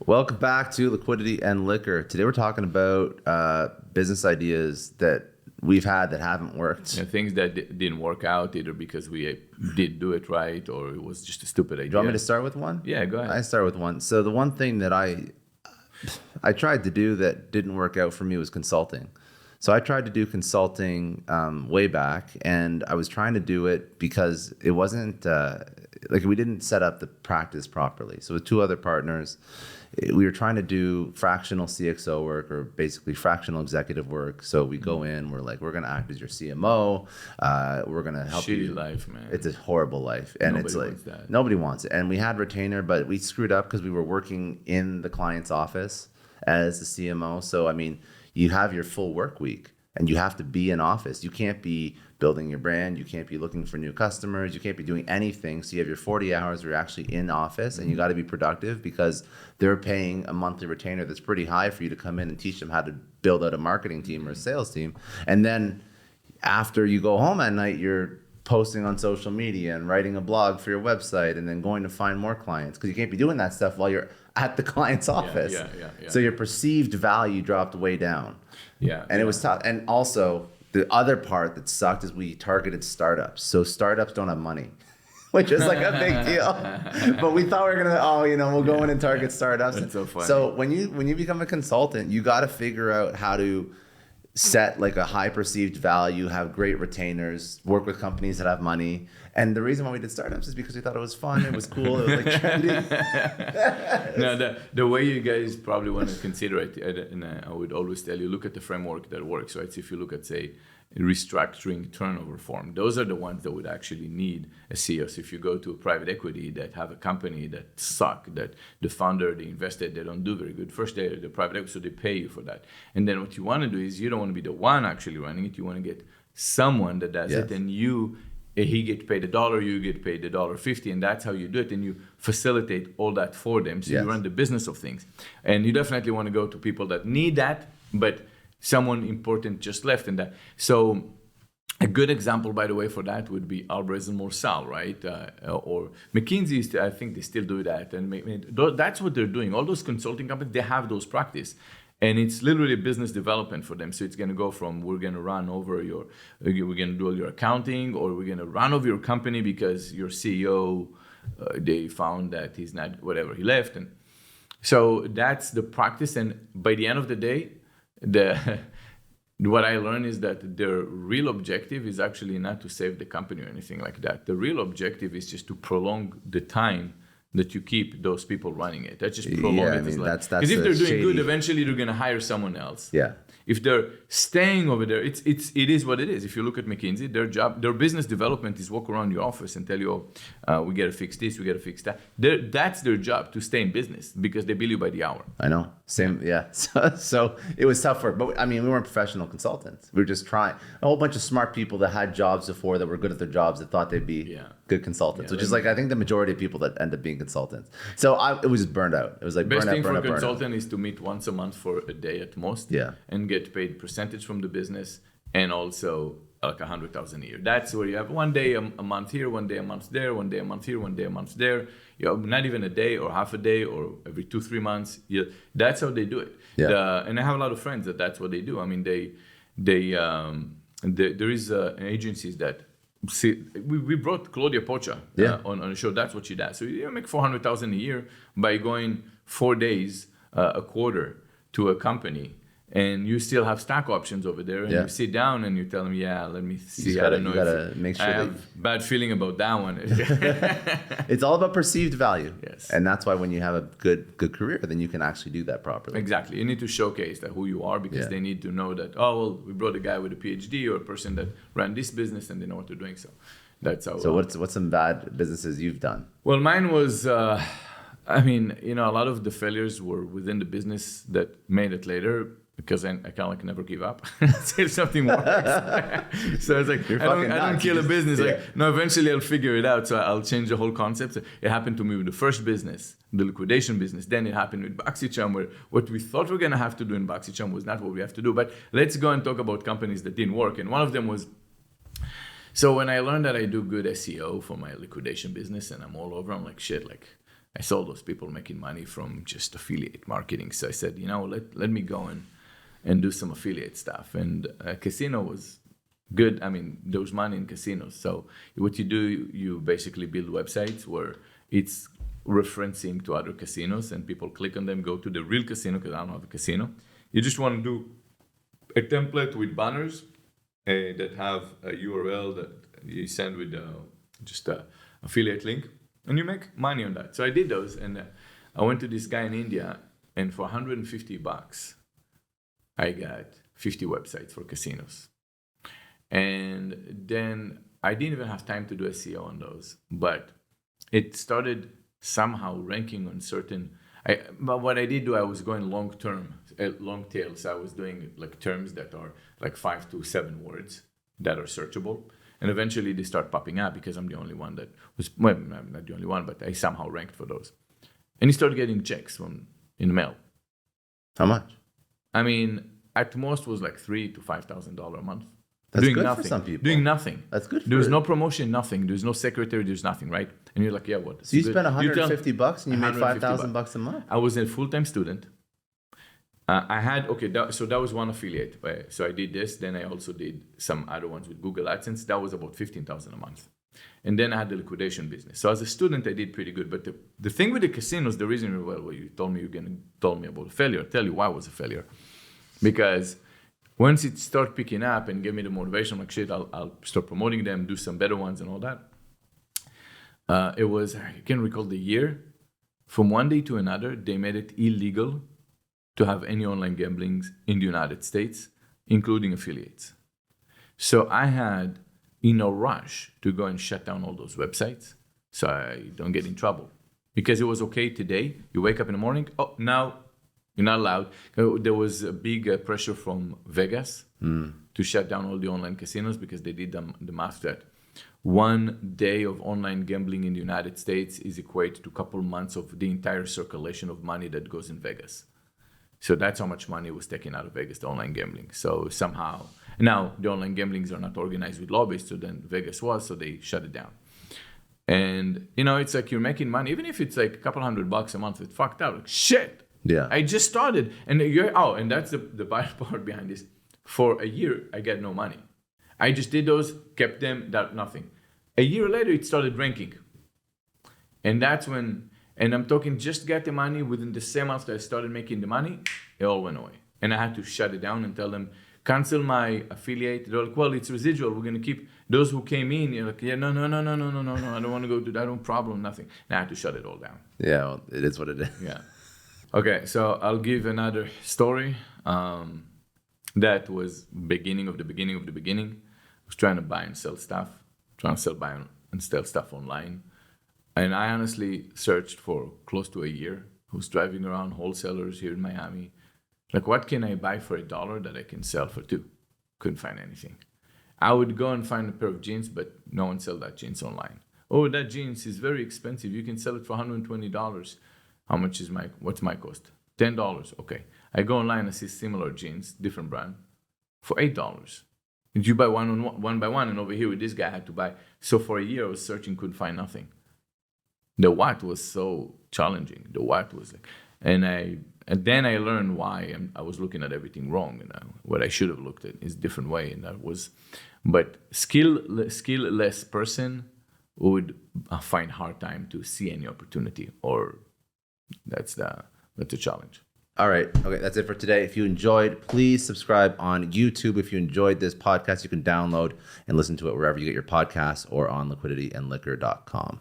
Welcome back to Liquidity and Liquor. Today we're talking about business ideas that we've had that haven't worked. Yeah, things that didn't work out either because we did do it right or it was just a stupid idea. Do you want me to start with one? Yeah, go ahead. I start with one. So the one thing that I tried to do that didn't work out for me was consulting. So I tried to do consulting way back, and I was trying to do it because it wasn't like we didn't set up the practice properly. So with two other partners, we were trying to do fractional CXO work, or basically fractional executive work. So we go in, we're going to act as your CMO. We're going to help you. Shitty life, man. It's a horrible life. And Nobody it's like, wants that. nobody wants it. And we had retainer, but we screwed up because we were working in the client's office as the CMO. So, I mean, you have your full work week and you have to be in office. You can't be building your brand. You can't be looking for new customers. You can't be doing anything. So you have your 40 hours where you're actually in office, and you got to be productive because they're paying a monthly retainer that's pretty high for you to come in and teach them how to build out a marketing team or a sales team. And then after you go home at night, you're posting on social media and writing a blog for your website and then going to find more clients, because you can't be doing that stuff while you're at the client's office. Yeah. So your perceived value dropped way down. Yeah. And it was tough. And also, the other part that sucked is we targeted startups. So startups don't have money, which is like a big deal. But we thought we were gonna, we'll go in and target startups. That's so funny. So when you become a consultant, you got to figure out how to set like a high perceived value, have great retainers, work with companies that have money. And the reason why we did startups is because we thought it was fun, it was cool, it was like trendy. No, the way you guys probably want to consider it, and I would always tell you, look at the framework that works, right? So if you look at, say, restructuring turnover form, those are the ones that would actually need a CEO. So if you go to a private equity that have a company that suck, that the founder, the investor, they don't do very good. First, they're the private equity, so they pay you for that. And then what you want to do is you don't want to be the one actually running it. You want to get someone that does it, and he get paid $1, you get paid $1.50, and that's how you do it. And you facilitate all that for them. So you run the business of things. And you definitely want to go to people that need that, but someone important just left in that. So a good example, by the way, for that would be Alvarez and Morsal, right? Or McKinsey, I think they still do that. And that's what they're doing. All those consulting companies, they have those practice. And it's literally business development for them. So it's going to go from, we're going to run over we're going to do all your accounting, or we're going to run over your company because your CEO, they found that he's not, whatever, he left. And so that's the practice. And by the end of the day, what I learned is that their real objective is actually not to save the company or anything like that. The real objective is just to prolong the time that you keep those people running it. That's just prolong it. Because if they're doing good, eventually they're going to hire someone else. Yeah. If they're staying over there, it is what it is. If you look at McKinsey, their business development is walk around your office and tell you, we got to fix this, we got to fix that. That's their job, to stay in business, because they bill you by the hour. I know. Same, yeah. So it was tough work. But I mean, we weren't professional consultants. We were just trying. A whole bunch of smart people that had jobs before, that were good at their jobs, that thought they'd be good consultants, which is like, I think the majority of people that end up being consultants. So it was just burned out. It was like best burn thing out, for a consultant is to meet once a month for a day at most. Yeah. And get paid percentage from the business, and also like 100,000 a year. That's where you have one day a month here, one day a month there, one day a month here, one day a month there. You know, not even a day or half a day or every 2-3 months. That's how they do it. Yeah. And I have a lot of friends that's what they do. I mean, there is agencies that. See, we brought Claudia Pocha on a show. That's what she does. So you make $400,000 a year by going 4 days a quarter to a company, and you still have stock options over there. And you sit down and you tell them, let me see. I don't know. You gotta make sure. I have bad feeling about that one. It's all about perceived value. Yes. And that's why when you have a good career, then you can actually do that properly. Exactly. You need to showcase that who you are, because they need to know that, we brought a guy with a PhD or a person that ran this business and they know what they're doing. So that's how. So what's some bad businesses you've done? Well, mine was, a lot of the failures were within the business that made it later, because I kind of like never give up. Say something works. So it's like, I don't kill a business. No, eventually I'll figure it out. So I'll change the whole concept. It happened to me with the first business, the liquidation business. Then it happened with BoxyCharm, where what we thought we were going to have to do in BoxyCharm was not what we have to do. But let's go and talk about companies that didn't work. And one of them was, so when I learned that I do good SEO for my liquidation business and I'm all over, I'm like, shit, like I saw those people making money from just affiliate marketing. So I said, let me go and do some affiliate stuff. And casino was good. I mean, there was money in casinos. So what you do, you basically build websites where it's referencing to other casinos and people click on them, go to the real casino, because I don't have a casino. You just want to do a template with banners that have a URL that you send with just a affiliate link, and you make money on that. So I did those, and I went to this guy in India, and for $150, I got 50 websites for casinos. And then I didn't even have time to do SEO on those, but it started somehow ranking on certain. But what I did do, I was going long tail. So I was doing like terms that are like 5 to 7 words that are searchable. And eventually they start popping up because I'm the only one that was, well, I'm not the only one, but I somehow ranked for those. And he started getting checks in the mail. How much? I mean, at most was like $3,000 to $5,000 a month. That's doing good nothing. for some people. Doing nothing. That's good. There's no promotion, nothing. There's no secretary. There's nothing, right? And you're like, yeah, what? So you spent $150 and you made $5,000 a month. I was a full-time student. I had so that was one affiliate. So I did this. Then I also did some other ones with Google AdSense. That was about $15,000 a month. And then I had the liquidation business. So as a student, I did pretty good. But the thing with the casinos, the reason you told me told me about a failure. I'll tell you why it was a failure. Because once it started picking up and gave me the motivation, like shit, I'll start promoting them, do some better ones and all that. It was, I can't recall the year. From one day to another, they made it illegal to have any online gambling in the United States, including affiliates. So I had, in a rush, to go and shut down all those websites so I don't get in trouble. Because it was okay today. You wake up in the morning, now you're not allowed. There was a big pressure from Vegas to shut down all the online casinos because they did the math that 1 day of online gambling in the United States is equated to a couple months of the entire circulation of money that goes in Vegas. So that's how much money was taken out of Vegas, the online gambling. So somehow, now the online gamblings are not organized with lobbyists, so then Vegas was, so they shut it down. And, it's like you're making money, even if it's like a couple $100 a month, it's fucked out. Like, shit. Yeah. I just started. And and that's the bad part behind this. For a year, I got no money. I just did those, kept them, nothing. A year later, it started ranking. And that's when, and I'm talking just got the money within the same month that I started making the money, it all went away. And I had to shut it down and tell them, cancel my affiliate. They're like, well, it's residual. We're going to keep those who came in. You're like, yeah, no. I don't want to go to that. No problem, nothing. And I had to shut it all down. Yeah, well, it is what it is. Yeah. Okay, so I'll give another story. That was beginning of the beginning. I was trying to buy and sell stuff, buy and sell stuff online. And I honestly searched for close to a year. I was driving around wholesalers here in Miami. Like, what can I buy for $1 that I can sell for $2? Couldn't find anything. I would go and find a pair of jeans, but no one sells that jeans online. Oh, that jeans is very expensive. You can sell it for $120. How much is what's my cost? $10. Okay. I go online and see similar jeans, different brand, for $8. Did you buy one by one? And over here with this guy, I had to buy. So for a year, I was searching, couldn't find nothing. The what was so challenging. The what was like, and then I learned why I was looking at everything wrong. What I should have looked at is a different way. And that was, but skillless person would find hard time to see any opportunity, or that's the challenge. All right. Okay, that's it for today. If you enjoyed, please subscribe on YouTube. If you enjoyed this podcast, you can download and listen to it wherever you get your podcasts or on liquidityandliquor.com.